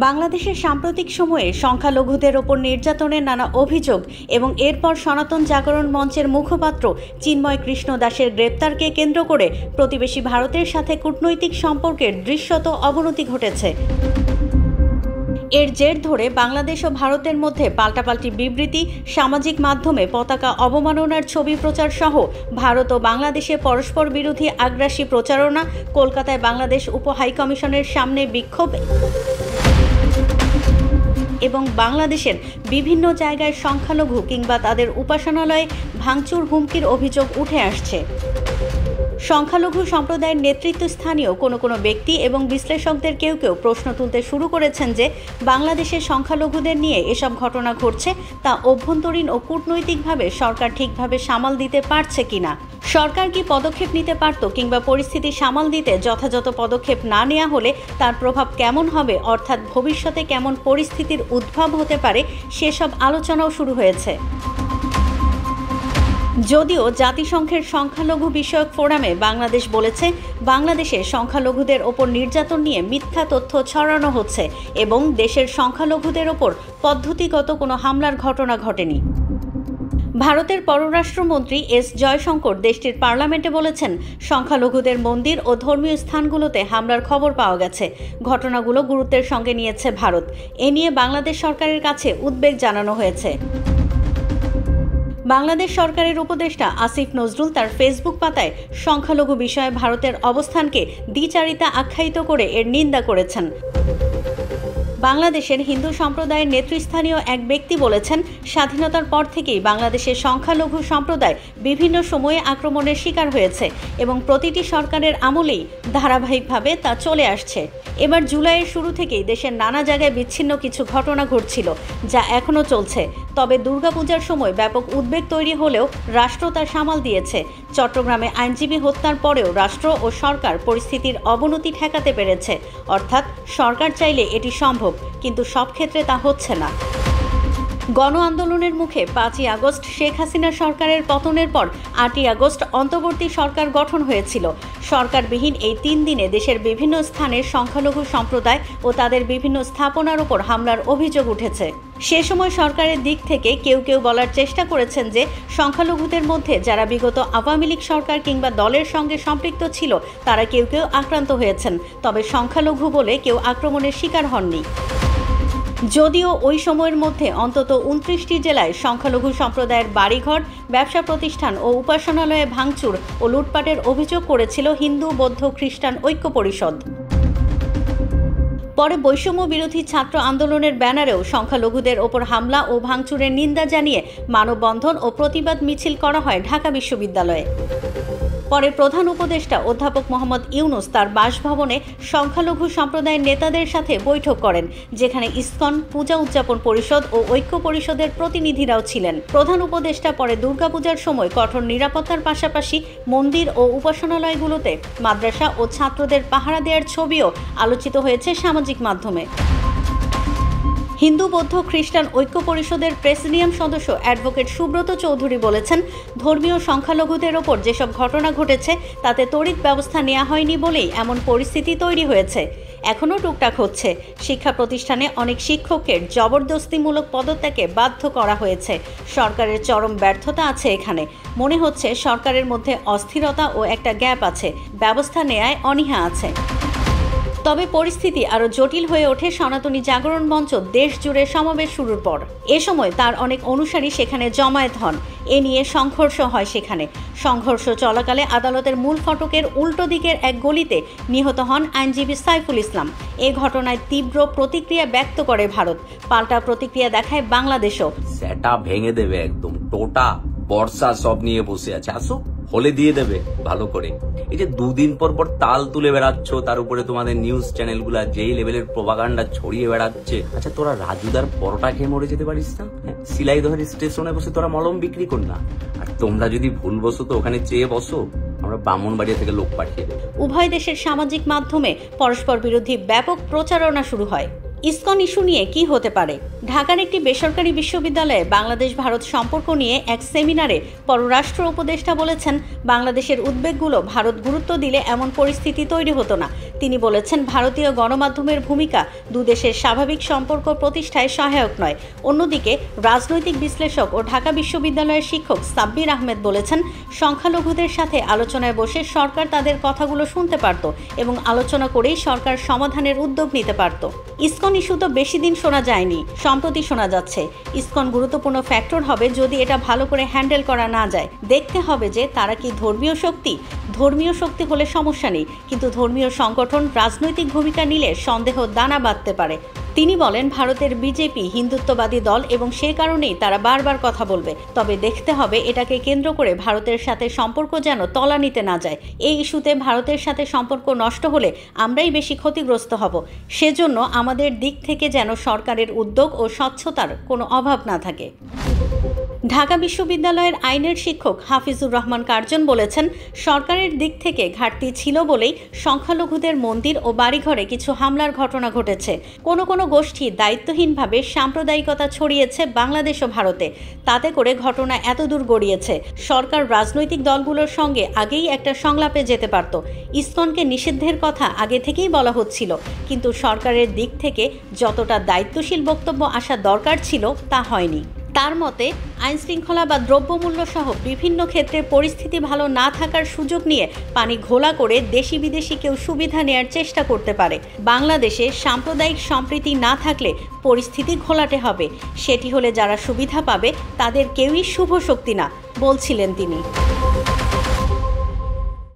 বাংলাদেশের সাম্প্রতিক সময়ে সংখ্যালঘুদের ওপর নির্যাতনের নানা অভিযোগ এবং এরপর সনাতন জাগরণ মঞ্চের মুখপাত্র চিন্ময় কৃষ্ণ দাসের গ্রেপ্তারকে কেন্দ্র করে প্রতিবেশী ভারতের সাথে কূটনৈতিক সম্পর্কের দৃশ্যত অবনতি ঘটেছে। এর জের ধরে বাংলাদেশ ও ভারতের মধ্যে পাল্টাপাল্টি বিবৃতি, সামাজিক মাধ্যমে পতাকা অবমাননার ছবি প্রচার সহ ভারত ও বাংলাদেশে পরস্পর বিরোধী আগ্রাসী প্রচারণা, কলকাতায় বাংলাদেশ উপ হাইকমিশনের সামনে বিক্ষোভ এবং বাংলাদেশের বিভিন্ন জায়গায় সংখ্যালঘু কিংবা তাদের উপাসনালয়ে ভাঙচুর হুমকির অভিযোগ উঠে আসছে। সংখ্যালঘু সম্প্রদায়ের নেতৃত্বস্থানীয় কোনো ব্যক্তি এবং বিশ্লেষকদের কেউ প্রশ্ন তুলতে শুরু করেছেন যে বাংলাদেশের সংখ্যালঘুদের নিয়ে এসব ঘটনা ঘটছে তা অভ্যন্তরীণ ও কূটনৈতিকভাবে সরকার ঠিকভাবে সামাল দিতে পারছে কিনা। সরকার কি পদক্ষেপ নিতে পারত কিংবা পরিস্থিতি সামাল দিতে যথাযথ পদক্ষেপ না নেওয়া হলে তার প্রভাব কেমন হবে, অর্থাৎ ভবিষ্যতে কেমন পরিস্থিতির উদ্ভব হতে পারে, সেসব আলোচনাও শুরু হয়েছে। যদিও জাতিসংঘের সংখ্যালঘু বিষয়ক ফোরামে বাংলাদেশ বলেছে বাংলাদেশে সংখ্যালঘুদের ওপর নির্যাতন নিয়ে মিথ্যা তথ্য ছড়ানো হচ্ছে এবং দেশের সংখ্যালঘুদের ওপর পদ্ধতিগত কোনো হামলার ঘটনা ঘটেনি। ভারতের পররাষ্ট্রমন্ত্রী এস জয়শঙ্কর দেশটির পার্লামেন্টে বলেছেন সংখ্যালঘুদের মন্দির ও ধর্মীয় স্থানগুলোতে হামলার খবর পাওয়া গেছে, ঘটনাগুলো গুরুত্বের সঙ্গে নিয়েছে ভারত। এ নিয়ে বাংলাদেশ সরকারের কাছে উদ্বেগ জানানো হয়েছে। বাংলাদেশ সরকারের উপদেষ্টা আসিফ নজরুল তার ফেসবুক পাতায় সংখ্যালঘু বিষয়ে ভারতের অবস্থানকে দ্বিচারিতা আখ্যায়িত করে এর নিন্দা করেছেন। বাংলাদেশের হিন্দু সম্প্রদায়ের নেতৃস্থানীয় এক ব্যক্তি বলেছেন, স্বাধীনতার পর থেকেই বাংলাদেশের সংখ্যালঘু সম্প্রদায় বিভিন্ন সময়ে আক্রমণের শিকার হয়েছে এবং প্রতিটি সরকারের আমলেই ধারাবাহিকভাবে তা চলে আসছে। এবার জুলাইয়ের শুরু থেকেই দেশের নানা জায়গায় বিচ্ছিন্ন কিছু ঘটনা ঘটছিল, যা এখনও চলছে। তবে দুর্গাপূজার সময় ব্যাপক উদ্বেগ তৈরি হলেও রাষ্ট্র তা সামাল দিয়েছে। চট্টগ্রামে আইনজীবী হত্যার পরেও রাষ্ট্র ও সরকার পরিস্থিতির অবনতি ঠেকাতে পেরেছে, অর্থাৎ সরকার চাইলে এটি সম্ভব, কিন্তু সব ক্ষেত্রে তা হচ্ছে না। গণ আন্দোলনের মুখে 5ই আগস্ট শেখ হাসিনা সরকারের পতনের পর 8ই আগস্ট অন্তর্বর্তী সরকার গঠন হয়েছিল। সরকারবিহীন এই 3 দিনে দেশের বিভিন্ন স্থানের সংখ্যালঘু সম্প্রদায় ও তাদের বিভিন্ন স্থাপনার উপর হামলার অভিযোগ উঠেছে। সে সময় সরকারের দিক থেকে কেউ বলার চেষ্টা করেছেন যে সংখ্যালঘুদের মধ্যে যারা বিগত আওয়ামী লীগ সরকার কিংবা দলের সঙ্গে সম্পৃক্ত ছিল তারা কেউ আক্রান্ত হয়েছেন, তবে সংখ্যালঘু বলে কেউ আক্রমণের শিকার হননি। যদিও ওই সময়ের মধ্যে অন্তত 29টি জেলায় সংখ্যালঘু সম্প্রদায়ের বাড়িঘর, ব্যবসা প্রতিষ্ঠান ও উপাসনালয়ে ভাঙচুর ও লুটপাটের অভিযোগ করেছিল হিন্দু, বৌদ্ধ, খ্রিস্টান ঐক্য পরিষদ। পরে বৈষম্য বিরোধী ছাত্র আন্দোলনের ব্যানারেও সংখ্যালঘুদের ওপর হামলা ও ভাঙচুরের নিন্দা জানিয়ে মানববন্ধন ও প্রতিবাদ মিছিল করা হয় ঢাকা বিশ্ববিদ্যালয়ে। পরে প্রধান উপদেষ্টা অধ্যাপক মোহাম্মদ ইউনুস তার বাসভবনে সংখ্যালঘু সম্প্রদায়ের নেতাদের সাথে বৈঠক করেন, যেখানে ইসকন, পূজা উদযাপন পরিষদ ও ঐক্য পরিষদের প্রতিনিধিরাও ছিলেন। প্রধান উপদেষ্টা পরে দুর্গাপূজার সময় কঠোর নিরাপত্তার পাশাপাশি মন্দির ও উপাসনালয়গুলোতে মাদ্রাসা ও ছাত্রদের পাহারা দেওয়ার ছবিও আলোচিত হয়েছে সামাজিক মাধ্যমে। হিন্দু, বৌদ্ধ, খ্রিস্টান ঐক্য পরিষদের প্রেসিডিয়াম সদস্য অ্যাডভোকেট সুব্রত চৌধুরী বলেছেন, ধর্মীয় সংখ্যালঘুদের ওপর যেসব ঘটনা ঘটেছে তাতে তড়িৎ ব্যবস্থা নেওয়া হয়নি বলেই এমন পরিস্থিতি তৈরি হয়েছে। এখনও টুকটাক হচ্ছে। শিক্ষা প্রতিষ্ঠানে অনেক শিক্ষককে জবরদস্তিমূলক পদত্যাগে বাধ্য করা হয়েছে। সরকারের চরম ব্যর্থতা আছে এখানে। মনে হচ্ছে সরকারের মধ্যে অস্থিরতা ও একটা গ্যাপ আছে, ব্যবস্থা নেয়ায় অনীহা আছে। তবে পরিস্থিতি আরও জটিল হয়ে ওঠে সনাতনী জাগরণ মঞ্চ দেশ জুড়ে সমাবেশ শুরুর পর। এ সময় তার অনেক অনুসারী সেখানে জমায়েত হন। এ নিয়ে সংঘর্ষ হয়। সেখানে সংঘর্ষ চলাকালে আদালতের মূল ফটকের উল্টো দিকের এক গলিতে নিহত হন আইনজীবী সাইফুল ইসলাম। এ ঘটনায় তীব্র প্রতিক্রিয়া ব্যক্ত করে ভারত। পাল্টা প্রতিক্রিয়া দেখায় বাংলাদেশও। সেটা ভেঙে দেবে একদম, টোটা বর্ষা সব নিয়ে বসে আছে, আসো হলে দিয়ে দেবে ভালো করে। এই যে 2 দিন পর তাল তুলে বেড়াচ্ছ, তার উপরে তোমাদের নিউজ চ্যানেলগুলা যেই লেভেলের প্রোপাগান্ডা ছড়িয়ে বেড়াচ্ছে। আচ্ছা, তোরা রাজুদার পরোটা খেয়ে মরে যেতে পারিস না? শিলাইদহের স্টেশনে বসে তোরা মলম বিক্রি কর না। আর তোমরা যদি ভুল বসো তো ওখানে চেয়ে বসো, আমরা ব্রাহ্মণবাড়িয়া থেকে লোক পাঠিয়ে দেব। উভয় দেশের সামাজিক মাধ্যমে পরস্পর বিরোধী ব্যাপক প্রচারণা শুরু হয়। ইসকন ইস্যু নিয়ে কি হতে পারে? ঢাকার একটি বেসরকারি বিশ্ববিদ্যালয়ে বাংলাদেশ ভারত সম্পর্ক নিয়ে এক সেমিনারে পররাষ্ট্র উপদেষ্টা বলেছেন, বাংলাদেশের উদ্বেগগুলো ভারত গুরুত্ব দিলে এমন পরিস্থিতি তৈরি হতো না। তিনি বলেছেন, ভারতীয় গণমাধ্যমের ভূমিকা দুদেশের স্বাভাবিক সম্পর্ক প্রতিষ্ঠায় সহায়ক নয়। অন্যদিকে রাজনৈতিক বিশ্লেষক ও ঢাকা বিশ্ববিদ্যালয়ের শিক্ষক সাব্বির আহমেদ বলেছেন, সংখ্যালঘুদের সাথে আলোচনায় বসে সরকার তাদের কথাগুলো শুনতে পারত এবং আলোচনা করেই সরকার সমাধানের উদ্যোগ নিতে পারত। ইসকন ইস্যু তো বেশি দিন শোনা যায়নি, সম্প্রতি শোনা যাচ্ছে। ইসকন গুরুত্বপূর্ণ ফ্যাক্টর হবে যদি এটা ভালো করে হ্যান্ডেল করা না যায়। দেখতে হবে যে তারা কি ধর্মীয় শক্তি। ধর্মীয় শক্তি হলে সমস্যা নেই, কিন্তু ধর্মীয় সংগঠন রাজনৈতিক ভূমিকা নিলে সন্দেহ দানা বাঁধতে পারে। তিনি বলেন, ভারতের বিজেপি হিন্দুত্ববাদী দল এবং সে কারণেই তারা বারবার কথা বলবে। তবে দেখতে হবে এটাকে কেন্দ্র করে ভারতের সাথে সম্পর্ক যেন তলানিতে না যায়। এই ইস্যুতে ভারতের সাথে সম্পর্ক নষ্ট হলে আমরাই বেশি ক্ষতিগ্রস্ত হব। সেজন্য আমাদের দিক থেকে যেন সরকারের উদ্যোগ ও স্বচ্ছতার কোনো অভাব না থাকে। ঢাকা বিশ্ববিদ্যালয়ের আইনের শিক্ষক হাফিজুর রহমান কার্জন বলেছেন, সরকারের দিক থেকে ঘাটতি ছিল বলেই সংখ্যালঘুদের মন্দির ও বাড়িঘরে কিছু হামলার ঘটনা ঘটেছে। কোনো গোষ্ঠী দায়িত্বহীনভাবে সাম্প্রদায়িকতা ছড়িয়েছে বাংলাদেশ ও ভারতে। তাতে করে ঘটনা এতদূর গড়িয়েছে। সরকার রাজনৈতিক দলগুলোর সঙ্গে আগেই একটা সংলাপে যেতে পারত। ইসকনকে নিষিদ্ধের কথা আগে থেকেই বলা হচ্ছিল, কিন্তু সরকারের দিক থেকে যতটা দায়িত্বশীল বক্তব্য আসা দরকার ছিল তা হয়নি। তার মতে, আইনশৃঙ্খলা বা দ্রব্যমূল্য সহ বিভিন্ন ক্ষেত্রে পরিস্থিতি ভালো না থাকার সুযোগ নিয়ে পানি ঘোলা করে দেশি বিদেশি কেউ সুবিধা নেয়ার চেষ্টা করতে পারে। বাংলাদেশে সাম্প্রদায়িক সম্প্রীতি না থাকলে পরিস্থিতি ঘোলাটে হবে। সেটি হলে যারা সুবিধা পাবে তাদের কেউই শুভ শক্তি না, বলছিলেন তিনি।